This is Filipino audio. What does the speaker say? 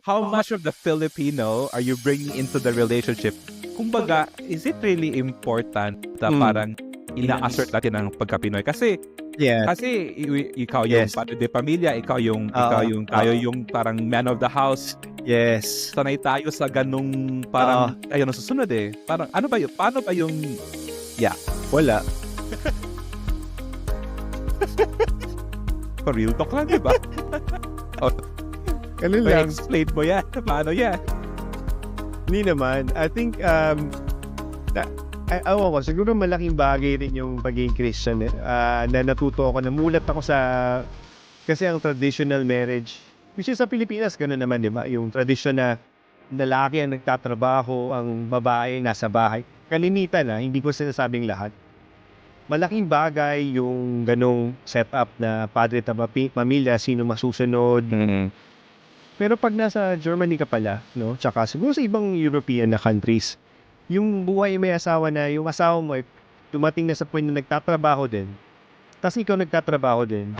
how much of the Filipino are you bringing into the relationship? Kumbaga, is it really important na parang ina-assert natin ang pagka-Pinoy? Kasi Yeah. ikaw yung Yes. padre de pamilya, tayo yung parang man of the house. Yes. Sanay tayo sa ganung parang ayun ang susunod eh. Parang ano ba yun? Paano ba yung Wala. for real talk lang, di ba? Ganun lang. Explain mo yan. Paano yan? Hindi naman. I think, awan ko, siguro malaking bagay rin yung pagiging Christian. Na natuto ako, namulat ako sa, kasi ang traditional marriage, which is sa Pilipinas, gano'n naman, di ba? Yung tradition na lalaki ang nagtatrabaho, ang babae nasa bahay. Kalimitan hindi ko sinasabing lahat. Malaking bagay yung ganong setup na padre at pamilya, sino masusunod. Pero pag nasa Germany ka pala, no? Tsaka siguro sa ibang European na countries, yung buhay may asawa na, yung asawa mo ay dumating na sa point na nagtatrabaho din, tapos ikaw nagtatrabaho din,